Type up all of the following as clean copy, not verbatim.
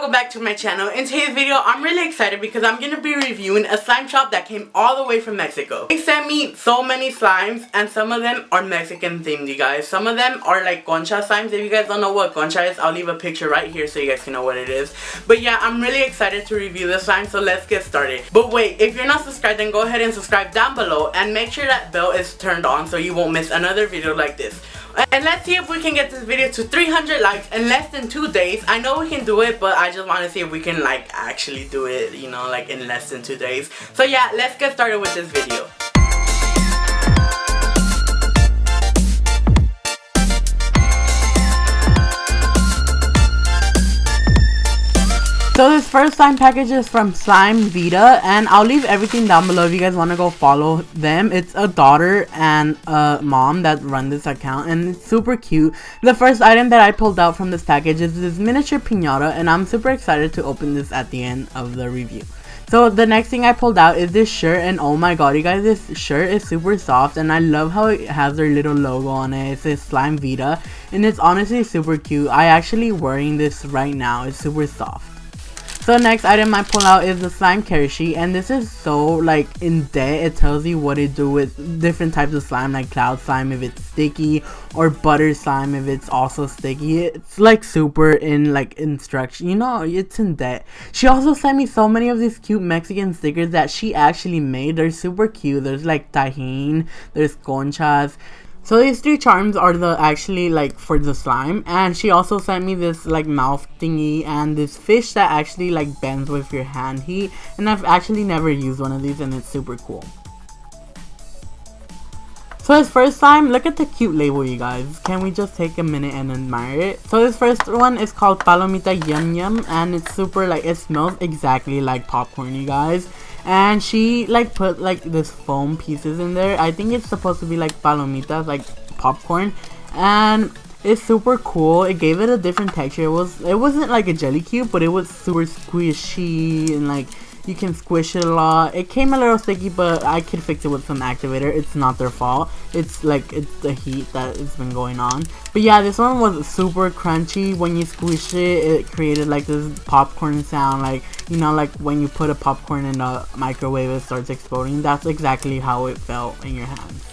welcome back to my channel. In today's video, I'm really excited because I'm going to be reviewing a slime shop that came all the way from Mexico. They sent me so many slimes and some of them are Mexican themed, you guys. Some of them are like concha slimes. If you guys don't know what concha is, I'll leave a picture right here so you guys can know what it is. But yeah, I'm really excited to review the slime, so let's get started. But wait, if you're not subscribed, then go ahead and subscribe down below and make sure that bell is turned on so you won't miss another video like this. And let's see if we can get this video to 300 likes in less than 2 days. I know we can do it, but I just want to see if we can like actually do it, you know, like in less than 2 days. So yeah, let's get started with this video. So this first slime package is from Slime Vidaa, and I'll leave everything down below if you guys want to go follow them. It's a daughter and a mom that run this account, and it's super cute. The first item that I pulled out from this package is this miniature piñata, and I'm super excited to open this at the end of the review. So the next thing I pulled out is this shirt, and oh my god, you guys, this shirt is super soft, and I love how it has their little logo on it. It says Slime Vidaa, and it's honestly super cute. I actually wearing this right now. It's super soft. So next item I pull out is the slime carry sheet, and this is so like in depth. It tells you what it do with different types of slime, like cloud slime if it's sticky, or butter slime if it's also sticky. It's like super in like instruction, you know, it's in depth. She also sent me so many of these cute Mexican stickers that she actually made. They're super cute. There's like tajin, there's conchas. So these 3 charms are the actually like for the slime, and she also sent me this like mouth thingy and this fish that actually like bends with your hand heat, and I've actually never used one of these and it's super cool. So this first slime, look at the cute label, you guys. Can we just take a minute and admire it? So this first one is called Palomita Yum Yum, and it's super like, it smells exactly like popcorn, you guys. And she like put like this foam pieces in there. I think it's supposed to be like palomitas, like popcorn, and it's super cool. It gave it a different texture. It wasn't like a jelly cube, but it was super squishy and like you can squish it a lot. It came a little sticky, but I could fix it with some activator. It's not their fault. It's like, it's the heat that has been going on. But yeah, this one was super crunchy. When you squish it, it created like this popcorn sound, like, you know, like when you put a popcorn in a microwave, it starts exploding. That's exactly how it felt in your hands.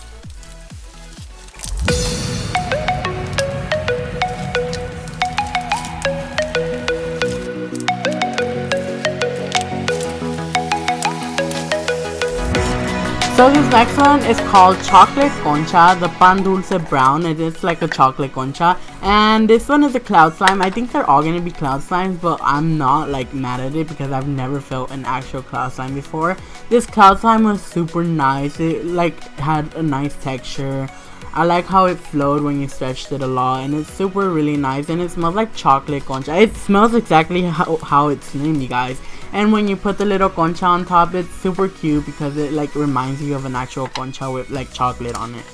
So this next one is called Chocolate Concha, the Pan Dulce Brown. It is like a chocolate concha, and this one is a cloud slime. I think they're all gonna be cloud slimes, but I'm not like mad at it because I've never felt an actual cloud slime before. This cloud slime was super nice. It like had a nice texture. I like how it flowed when you stretched it a lot, and it's super really nice, and it smells like chocolate concha. It smells exactly how it's named, you guys. And when you put the little concha on top, it's super cute because it like reminds you of an actual concha with like chocolate on it.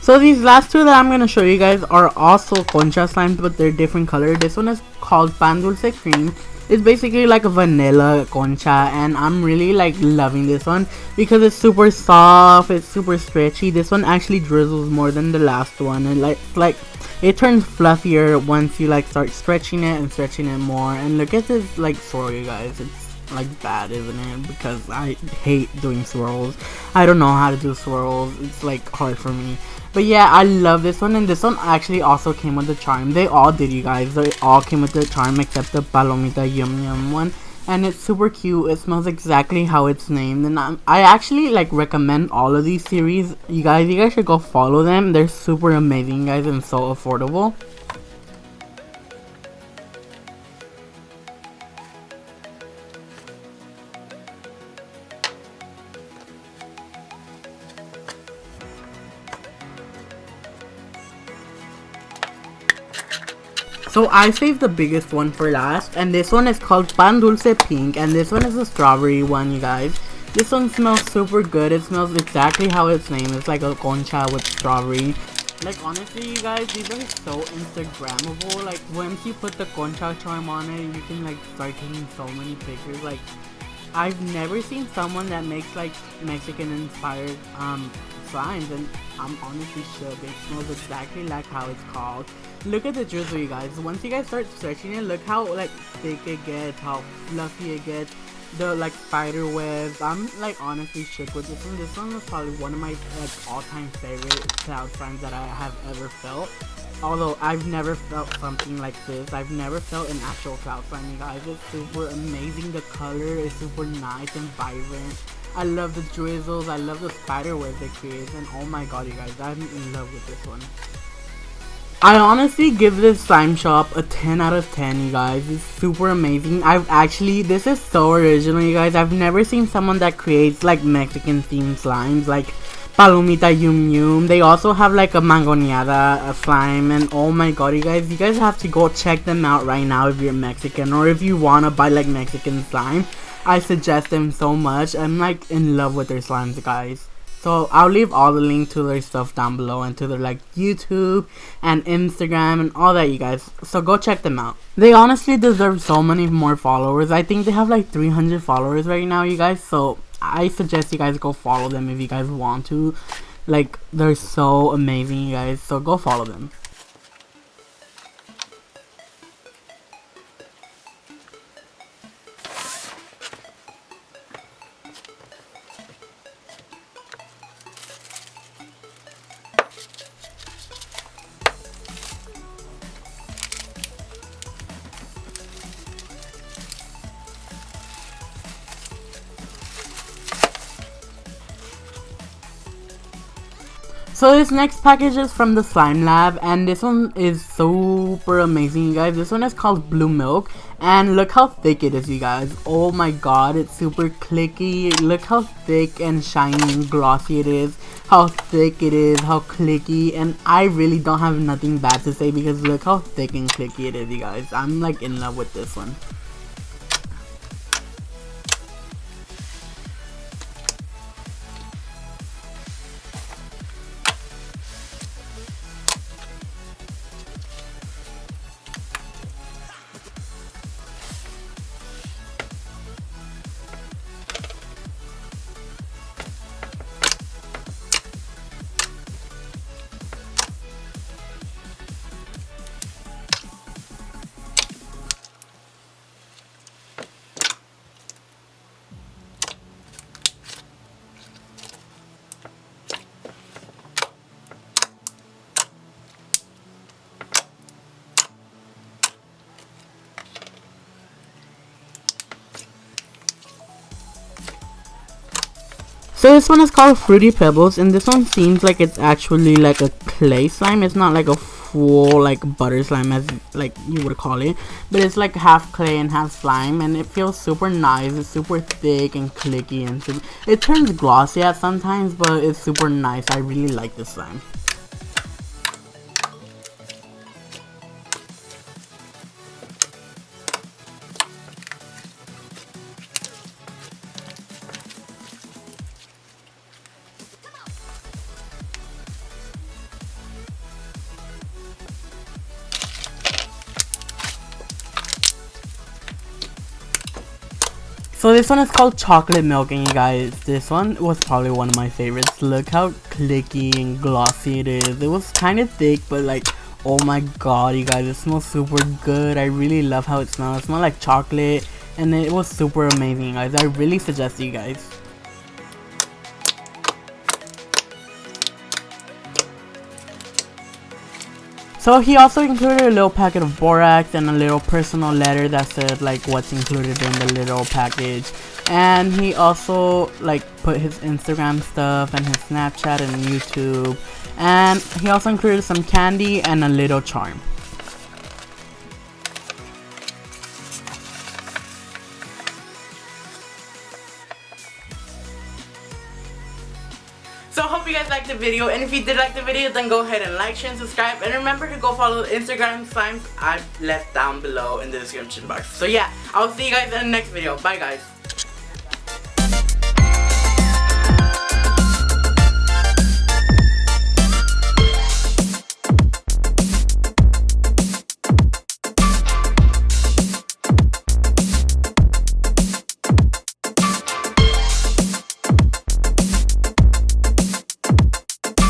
So these last 2 that I'm going to show you guys are also concha slimes, but they're different color. This one is called Pan Dulce Cream. It's basically like a vanilla concha, and I'm really like loving this one because it's super soft, it's super stretchy. This one actually drizzles more than the last one, and like it turns fluffier once you like start stretching it and stretching it more. And look at this like swirl, you guys. It's like bad, isn't it? Because I hate doing swirls. I don't know how to do swirls. It's like hard for me. But yeah, I love this one, and this one actually also came with the charm. They all did, you guys. They all came with the charm except the Palomita Yum Yum one. And it's super cute. It smells exactly how it's named, and I actually like recommend all of these series. You guys should go follow them. They're super amazing, guys, and so affordable. So I saved the biggest one for last, and this one is called Pan Dulce Pink, and this one is a strawberry one, you guys. This one smells super good. It smells exactly how it's named. It's like a concha with strawberry. Like honestly, you guys, these are so Instagrammable. Like once you put the concha charm on it, you can like start taking so many pictures. Like I've never seen someone that makes like Mexican inspired slimes, and I'm honestly shook. It smells exactly like how it's called. Look at the drizzle, you guys. Once you guys start stretching it, look how like thick it gets, how fluffy it gets. The like spider webs. I'm like honestly shook with this one. This one was probably one of my like all-time favorite cloud slimes that I have ever felt. Although I've never felt something like this. I've never felt an actual cloud slime, you guys. It's super amazing. The color is super nice and vibrant. I love the drizzles. I love the spider webs it creates. And oh my god, you guys, I'm in love with this one. I honestly give this slime shop a 10 out of 10, you guys. It's super amazing. This is so original, you guys. I've never seen someone that creates like Mexican themed slimes, like Palomita Yum Yum. They also have like a mangoneada slime, and oh my god, you guys have to go check them out right now if you're Mexican, or if you wanna buy like Mexican slime. I suggest them so much. I'm like in love with their slimes, guys. So I'll leave all the link to their stuff down below, and to their like YouTube and Instagram and all that, you guys. So go check them out. They honestly deserve so many more followers. I think they have like 300 followers right now, you guys. So I suggest you guys go follow them if you guys want to. Like, they're so amazing, you guys. So go follow them. So this next package is from the Slime Lab, and this one is super amazing, you guys. This one is called Blue Milk, and look how thick it is, you guys. Oh my god, it's super clicky. Look how thick and shiny and glossy it is. How thick it is, how clicky, and I really don't have nothing bad to say because look how thick and clicky it is, you guys. I'm like in love with this one. So this one is called Fruity Pebbles, and this one seems like it's actually like a clay slime. It's not like a full like butter slime as like you would call it, but it's like half clay and half slime, and it feels super nice. It's super thick and clicky, and it turns glossy at sometimes, but it's super nice. I really like this slime. So this one is called Chocolate Milk, and you guys, this one was probably one of my favorites. Look how clicky and glossy it is. It was kind of thick, but like, oh my god, you guys, it smells super good. I really love how it smells. It smells like chocolate, and it was super amazing, guys. I really suggest you guys. So he also included a little packet of borax and a little personal letter that said like what's included in the little package. And he also like put his Instagram stuff and his Snapchat and YouTube. And he also included some candy and a little charm. So I hope you guys liked the video, and if you did like the video, then go ahead and like, share, and subscribe, and remember to go follow the Instagram slimes I've left down below in the description box. So yeah, I'll see you guys in the next video. Bye guys.